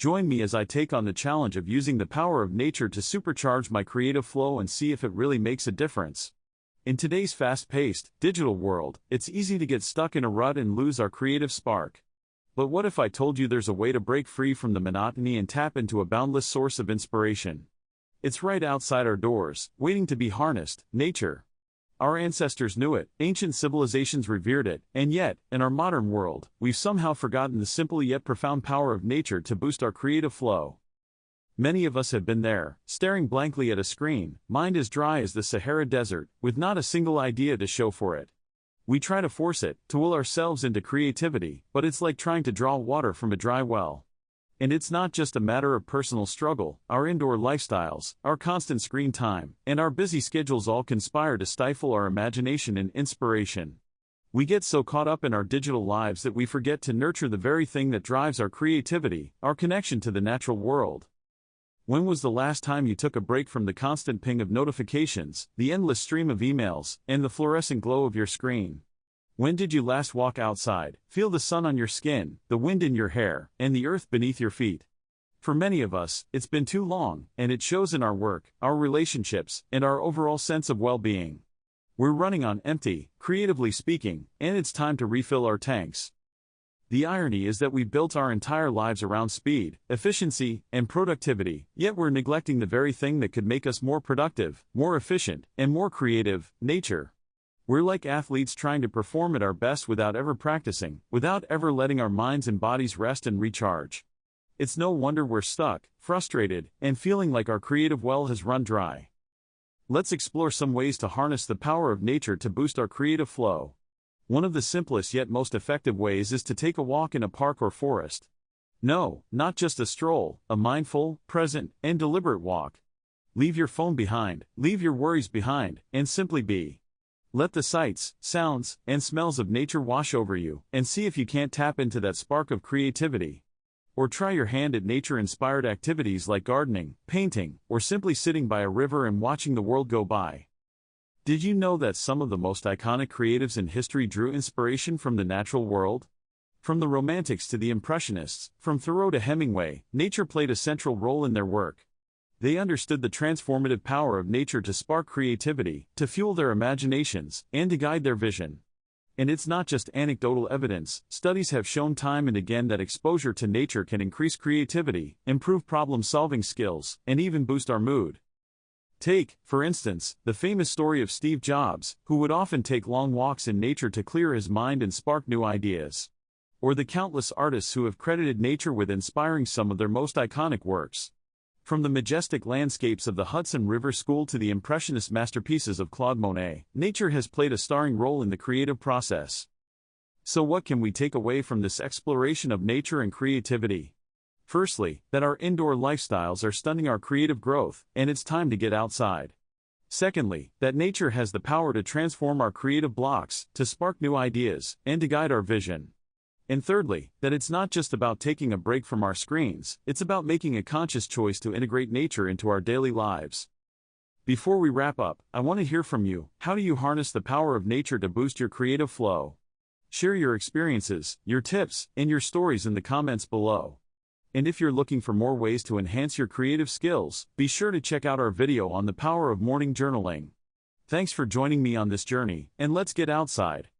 Join me as I take on the challenge of using the power of nature to supercharge my creative flow and see if it really makes a difference. In today's fast-paced, digital world, it's easy to get stuck in a rut and lose our creative spark. But what if I told you there's a way to break free from the monotony and tap into a boundless source of inspiration? It's right outside our doors, waiting to be harnessed: nature. Our ancestors knew it, ancient civilizations revered it, and yet, in our modern world, we've somehow forgotten the simple yet profound power of nature to boost our creative flow. Many of us have been there, staring blankly at a screen, mind as dry as the Sahara Desert, with not a single idea to show for it. We try to force it, to will ourselves into creativity, but it's like trying to draw water from a dry well. And it's not just a matter of personal struggle. Our indoor lifestyles, our constant screen time, and our busy schedules all conspire to stifle our imagination and inspiration. We get so caught up in our digital lives that we forget to nurture the very thing that drives our creativity, our connection to the natural world. When was the last time you took a break from the constant ping of notifications, the endless stream of emails, and the fluorescent glow of your screen? When did you last walk outside, feel the sun on your skin, the wind in your hair, and the earth beneath your feet? For many of us, it's been too long, and it shows in our work, our relationships, and our overall sense of well-being. We're running on empty, creatively speaking, and it's time to refill our tanks. The irony is that we built our entire lives around speed, efficiency, and productivity, yet we're neglecting the very thing that could make us more productive, more efficient, and more creative: nature. We're like athletes trying to perform at our best without ever practicing, without ever letting our minds and bodies rest and recharge. It's no wonder we're stuck, frustrated, and feeling like our creative well has run dry. Let's explore some ways to harness the power of nature to boost our creative flow. One of the simplest yet most effective ways is to take a walk in a park or forest. No, not just a stroll, a mindful, present, and deliberate walk. Leave your phone behind, leave your worries behind, and simply be. Let the sights, sounds, and smells of nature wash over you, and see if you can't tap into that spark of creativity. Or try your hand at nature-inspired activities like gardening, painting, or simply sitting by a river and watching the world go by. Did you know that some of the most iconic creatives in history drew inspiration from the natural world? From the Romantics to the Impressionists, from Thoreau to Hemingway, nature played a central role in their work. They understood the transformative power of nature to spark creativity, to fuel their imaginations, and to guide their vision. And it's not just anecdotal evidence. Studies have shown time and again that exposure to nature can increase creativity, improve problem-solving skills, and even boost our mood. Take, for instance, the famous story of Steve Jobs, who would often take long walks in nature to clear his mind and spark new ideas. Or the countless artists who have credited nature with inspiring some of their most iconic works. From the majestic landscapes of the Hudson River School to the impressionist masterpieces of Claude Monet, nature has played a starring role in the creative process. So what can we take away from this exploration of nature and creativity? Firstly, that our indoor lifestyles are stunting our creative growth, and it's time to get outside. Secondly, that nature has the power to transform our creative blocks, to spark new ideas, and to guide our vision. And thirdly, that it's not just about taking a break from our screens, it's about making a conscious choice to integrate nature into our daily lives. Before we wrap up, I want to hear from you. How do you harness the power of nature to boost your creative flow? Share your experiences, your tips, and your stories in the comments below. And if you're looking for more ways to enhance your creative skills, be sure to check out our video on the power of morning journaling. Thanks for joining me on this journey, and let's get outside.